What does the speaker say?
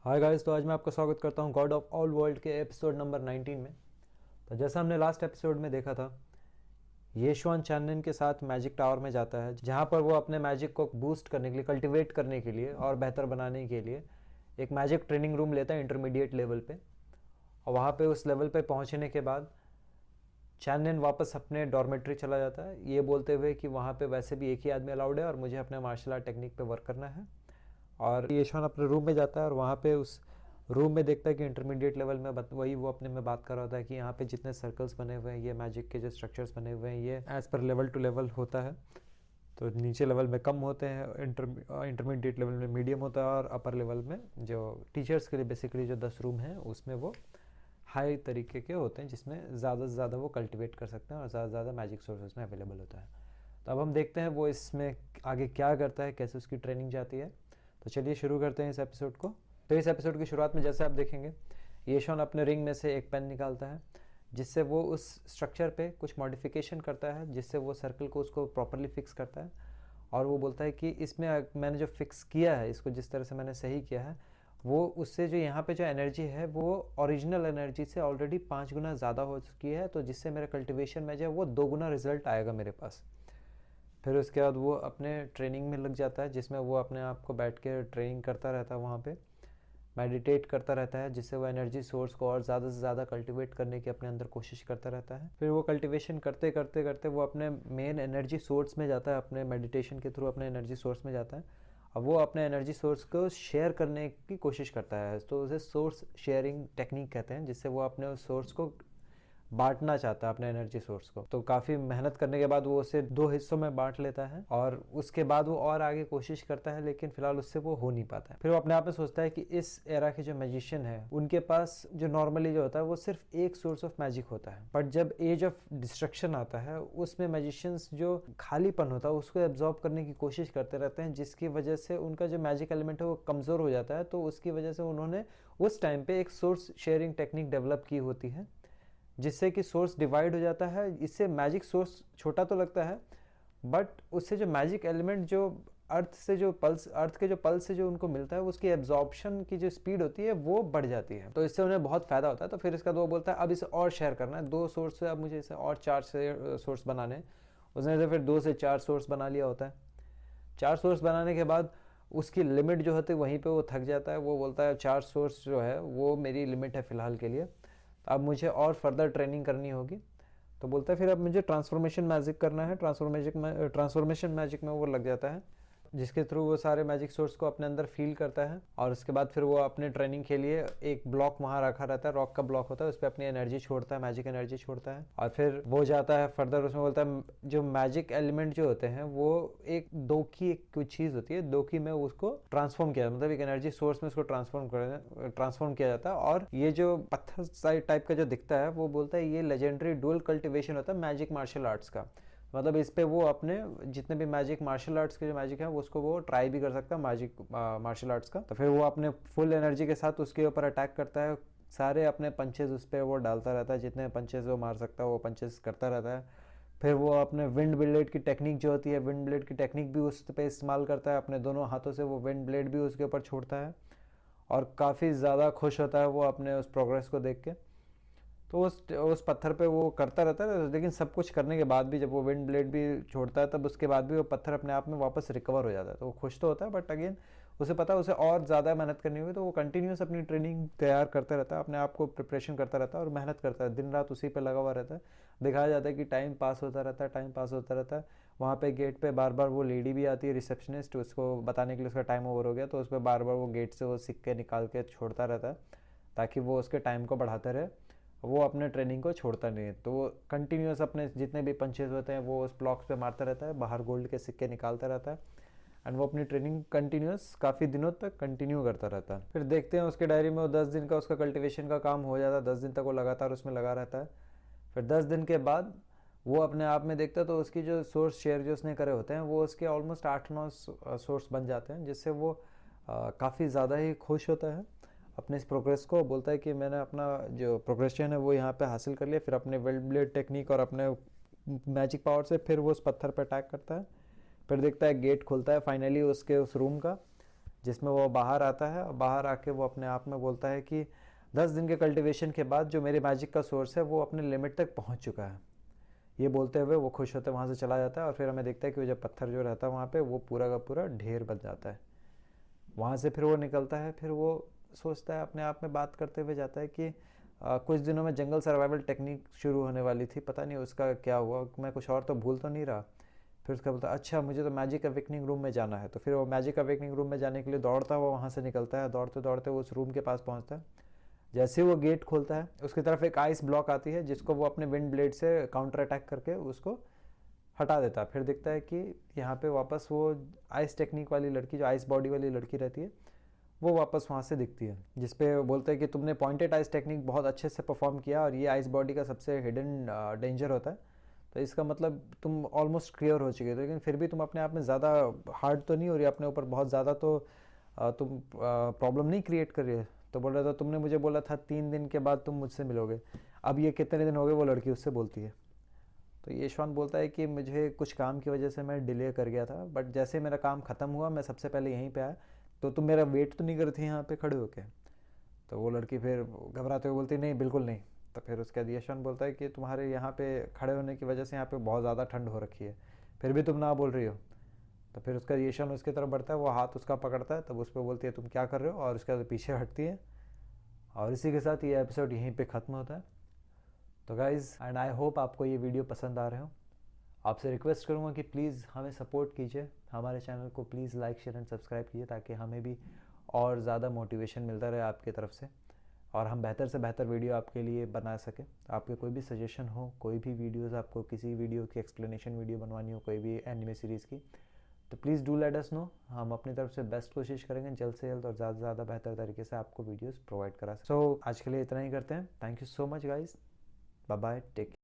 Hi guys, तो आज मैं आपका स्वागत करता हूं गॉड ऑफ ऑल वर्ल्ड के एपिसोड नंबर 19 में। तो जैसा हमने लास्ट एपिसोड में देखा था, येशुआन चानन के साथ मैजिक टावर में जाता है, जहां पर वो अपने मैजिक को बूस्ट करने के लिए, कल्टीवेट करने के लिए और बेहतर बनाने के लिए एक मैजिक ट्रेनिंग रूम लेता है इंटरमीडिएट लेवल पे। और वहाँ पे उस लेवल पे पहुँचने के बाद चानन वापस अपने डॉर्मेट्री चला जाता है, ये बोलते हुए कि वहाँ पे वैसे भी एक ही आदमी अलाउड है और मुझे अपने मार्शल आर्ट टेक्निक पे वर्क करना है। और येशुआन अपने रूम में जाता है और वहाँ पे उस रूम में देखता है कि इंटरमीडिएट लेवल में वही वो अपने में बात कर रहा होता है कि यहाँ पे जितने सर्कल्स बने हुए हैं, ये मैजिक के जो स्ट्रक्चर्स बने हुए हैं, ये as per level two level होता है। तो नीचे लेवल में कम होते हैं, इंटरमीडिएट लेवल में मीडियम होता है, और अपर लेवल में जो टीचर्स के लिए बेसिकली जो 10 रूम हैं उसमें वो हाई तरीके के होते हैं, जिसमें ज़्यादा से ज़्यादा वो कल्टिवेट कर सकते हैं और ज़्यादा से ज़्यादा मैजिक सोर्स उसमें अवेलेबल होता है। तो अब हम देखते हैं वो इसमें आगे क्या करता है, कैसे उसकी ट्रेनिंग जाती है। तो चलिए शुरू करते हैं इस एपिसोड को। तो इस एपिसोड की शुरुआत में जैसे आप देखेंगे, येशुआन अपने रिंग में से एक पेन निकालता है, जिससे वो उस स्ट्रक्चर पे कुछ मॉडिफिकेशन करता है, जिससे वो सर्कल को उसको प्रॉपरली फिक्स करता है। और वो बोलता है कि इसमें मैंने जो फिक्स किया है, इसको जिस तरह से मैंने सही किया है, वो उससे जो यहाँ पे जो एनर्जी है वो ओरिजिनल एनर्जी से ऑलरेडी 5 गुना ज़्यादा हो चुकी है। तो जिससे मेरे कल्टिवेशन में जो है वो 2 गुना रिजल्ट आएगा मेरे पास। फिर उसके बाद वो अपने ट्रेनिंग में लग जाता है, जिसमें वो अपने आप को बैठ के ट्रेनिंग करता रहता है, वहाँ पे मेडिटेट करता रहता है, जिससे वो एनर्जी सोर्स को और ज़्यादा से ज़्यादा कल्टीवेट करने की अपने अंदर कोशिश करता रहता है। फिर वो कल्टीवेशन करते करते करते वो अपने मेन एनर्जी सोर्स में जाता है, अपने मेडिटेशन के थ्रू अपने एनर्जी सोर्स में जाता है। अब वो अपने एनर्जी सोर्स को शेयर करने की कोशिश करता है, तो उसे सोर्स शेयरिंग टेक्निक कहते हैं, जिससे वो अपने उस सोर्स को बांटना चाहता है, अपने एनर्जी सोर्स को। तो काफ़ी मेहनत करने के बाद वो उसे 2 हिस्सों में बांट लेता है और उसके बाद वो और आगे कोशिश करता है, लेकिन फिलहाल उससे वो हो नहीं पाता है। फिर वो अपने आप में सोचता है कि इस एरा के जो मैजिशियन है, उनके पास जो नॉर्मली जो होता है वो सिर्फ एक सोर्स ऑफ मैजिक होता है, बट जब एज ऑफ डिस्ट्रक्शन आता है, उसमें मैजिशियंस जो खालीपन होता है उसको एब्जॉर्ब करने की कोशिश करते रहते हैं, जिसकी वजह से उनका जो मैजिक एलिमेंट है वो कमज़ोर हो जाता है। तो उसकी वजह से उन्होंने उस टाइम पे एक सोर्स शेयरिंग टेक्निक डेवलप की होती है, जिससे कि सोर्स डिवाइड हो जाता है। इससे मैजिक सोर्स छोटा तो लगता है, बट उससे जो मैजिक एलिमेंट जो अर्थ के जो पल्स से जो उनको मिलता है, उसकी एब्जॉर्प्शन की जो स्पीड होती है वो बढ़ जाती है। तो इससे उन्हें बहुत फ़ायदा होता है। तो फिर इसका वो बोलता है अब इसे और शेयर करना है, 2 सोर्स से अब मुझे इसे और 4 सोर्स बनाने। उसने तो फिर 2 से 4 सोर्स बना लिया होता है। 4 सोर्स बनाने के बाद उसकी लिमिट जो होती है वहीं पे वो थक जाता है। वो बोलता है 4 सोर्स जो है वो मेरी लिमिट है फ़िलहाल के लिए, अब मुझे और फर्दर ट्रेनिंग करनी होगी। तो बोलता है फिर अब मुझे ट्रांसफॉर्मेशन मैजिक करना है। ट्रांसफॉर्मेशन मैजिक में वो लग जाता है, जिसके थ्रू वो सारे मैजिक सोर्स को अपने अंदर फील करता है। और उसके बाद फिर वो अपने ट्रेनिंग के लिए एक ब्लॉक वहाँ रखा रहता है, रॉक का ब्लॉक होता है, उस पर अपनी एनर्जी छोड़ता है, मैजिक एनर्जी छोड़ता है। और फिर वो जाता है फर्दर, उसमें बोलता है जो मैजिक एलिमेंट जो होते हैं वो एक दोकी एक कुछ चीज़ होती है, दोकी में उसको ट्रांसफॉर्म किया, मतलब एक एनर्जी सोर्स में उसको ट्रांसफॉर्म किया जाता है। और ये जो पत्थर टाइप का जो दिखता है, वो बोलता है ये लेजेंडरी डुअल कल्टिवेशन होता है मैजिक मार्शल आर्ट्स का। मतलब इस पे वो अपने जितने भी मैजिक मार्शल आर्ट्स के जो मैजिक है उसको वो ट्राई भी कर सकता है, मैजिक मार्शल आर्ट्स का। तो फिर वो अपने फुल एनर्जी के साथ उसके ऊपर अटैक करता है, सारे अपने पंचेस उस पर वो डालता रहता है, जितने पंचेस वो मार सकता है वो पंचेस करता रहता है। फिर वो अपने विंड ब्लेड की टेक्निक जो होती है, विंड ब्लेड की टेक्निक भी उस पर इस्तेमाल करता है, अपने दोनों हाथों से वो विंड ब्लेड भी उसके ऊपर छोड़ता है। और काफ़ी ज़्यादा खुश होता है वो अपने उस प्रोग्रेस को देख के। तो उस पत्थर पे वो करता रहता है, लेकिन सब कुछ करने के बाद भी जब वो विंड ब्लेड भी छोड़ता है, तब उसके बाद भी वो पत्थर अपने आप में वापस रिकवर हो जाता है। तो वो खुश तो होता है, बट अगेन उसे पता है उसे और ज़्यादा मेहनत करनी होगी। तो वो कंटिन्यूस अपनी ट्रेनिंग तैयार करता रहता है, अपने आप को प्रिपरेशन करता रहता है और मेहनत करता है, दिन रात उसी पे लगा हुआ रहता है। दिखाया जाता है कि टाइम पास होता रहता है, टाइम पास होता रहता है। वहाँ पे गेट पे बार बार वो लेडी भी आती है, रिसेप्शनिस्ट, उसको बताने के लिए उसका टाइम ओवर हो गया, तो उस पर बार बार वो गेट से वो सिक्के निकाल के छोड़ता रहता है, ताकि वो उसके टाइम को बढ़ाता रहे। वो अपने ट्रेनिंग को छोड़ता नहीं है। तो वो कंटिन्यूस अपने जितने भी पंचेज होते हैं वो उस ब्लॉक्स पे मारता रहता है, बाहर गोल्ड के सिक्के निकालता रहता है, एंड वो अपनी ट्रेनिंग कंटिन्यूस काफ़ी दिनों तक कंटिन्यू करता रहता है। फिर देखते हैं उसके डायरी में वो 10 दिन का उसका कल्टिवेशन का काम हो जाता है। 10 दिन तक वो लगातार उसमें लगा रहता है। फिर 10 दिन के बाद वो अपने आप में देखता है, तो उसकी जो सोर्स शेयर जो उसने करे होते हैं वो उसके ऑलमोस्ट 8-9 सोर्स बन जाते हैं, जिससे वो काफ़ी ज़्यादा ही खुश होता है अपने इस प्रोग्रेस को। बोलता है कि मैंने अपना जो प्रोग्रेशन है वो यहाँ पे हासिल कर लिया। फिर अपने वेल्ड ब्लेड टेक्निक और अपने मैजिक पावर से फिर वो उस पत्थर पर अटैक करता है। फिर देखता है गेट खुलता है फाइनली उसके उस रूम का, जिसमें वो बाहर आता है और बाहर आके वो अपने आप में बोलता है कि 10 दिन के कल्टिवेशन के बाद जो मेरे मैजिक का सोर्स है वो अपने लिमिट तक पहुंच चुका है। ये बोलते हुए वो खुश होते वहाँ से चला जाता है और फिर हमें देखता है कि वो जब पत्थर जो रहता है वहाँ पे वो पूरा का पूरा ढेर बन जाता है। वहाँ से फिर वो निकलता है, फिर वो सोचता है अपने आप में बात करते हुए जाता है कि कुछ दिनों में जंगल सर्वाइवल टेक्निक शुरू होने वाली थी, पता नहीं उसका क्या हुआ, मैं कुछ और तो भूल तो नहीं रहा। फिर उसका बोलता है अच्छा मुझे तो मैजिक अवेकनिंग रूम में जाना है। तो फिर वो मैजिक अवेकनिंग रूम में जाने के लिए दौड़ता हुआ वहाँ से निकलता है, दौड़ते दौड़ते वो उस रूम के पास पहुँचता है। जैसे वो गेट खोलता है उसकी तरफ एक आइस ब्लॉक आती है जिसको वो अपने विंड ब्लेड से काउंटर अटैक करके उसको हटा देता है। फिर दिखता है कि यहाँ पे वापस वो आइस टेक्निक वाली लड़की, जो आइस बॉडी वाली लड़की रहती है, वो वापस वहाँ से दिखती है, जिसपे बोलते हैं कि तुमने पॉइंटेड आइस टेक्निक बहुत अच्छे से परफॉर्म किया और ये आइस बॉडी का सबसे हिडन डेंजर होता है, तो इसका मतलब तुम ऑलमोस्ट क्लियर हो चुके हो। लेकिन फिर भी तुम अपने आप में ज़्यादा हार्ड तो नहीं हो रही, अपने ऊपर बहुत ज़्यादा तो तुम प्रॉब्लम नहीं क्रिएट कर रही है। तो बोल रहा था तुमने मुझे बोला था 3 दिन के बाद तुम मुझसे मिलोगे, अब ये कितने दिन हो गए, वो लड़की उससे बोलती है। तो यशवंत बोलता है कि मुझे कुछ काम की वजह से मैं डिले कर गया था, बट जैसे मेरा काम ख़त्म हुआ मैं सबसे पहले यहीं पे आया, तो तुम मेरा वेट तो नहीं करती यहाँ पे खड़े होके। तो वो लड़की फिर घबराते हुए बोलती नहीं बिल्कुल नहीं। तो फिर उसके बाद यशवंत बोलता है कि तुम्हारे यहाँ पे खड़े होने की वजह से यहाँ पे बहुत ज़्यादा ठंड हो रखी है, फिर भी तुम ना बोल रही हो। तो फिर उसका यशवंत उसकी तरफ बढ़ता है, वो हाथ उसका पकड़ता है, तब उस पर बोलती है तुम क्या कर रहे हो, और उसके बाद पीछे हटती है। और इसी के साथ ये एपिसोड यहीं पे ख़त्म होता है। तो गाइज़ एंड आई होप आपको ये वीडियो पसंद आ रहे हो। आपसे रिक्वेस्ट करूँगा कि प्लीज़ हमें सपोर्ट कीजिए, हमारे चैनल को please like share and subscribe कीजिए, ताकि हमें भी और ज़्यादा मोटिवेशन मिलता रहे आपकी तरफ से, और हम बेहतर से बेहतर वीडियो आपके लिए बना सकें। आपके कोई भी सजेशन हो, कोई भी वीडियोज़, आपको किसी वीडियो की एक्सप्लेनेशन वीडियो बनवानी हो, कोई भी एनिमे सीरीज़ की, तो please do let us know. हम अपनी तरफ से बेस्ट कोशिश करेंगे जल्द से जल्द और ज़्यादा से ज़्यादा बेहतर तरीके से आपको वीडियोज़ प्रोवाइड करा सकें। सो आज के लिए इतना ही करते हैं। Thank you so much guys, bye bye, take care.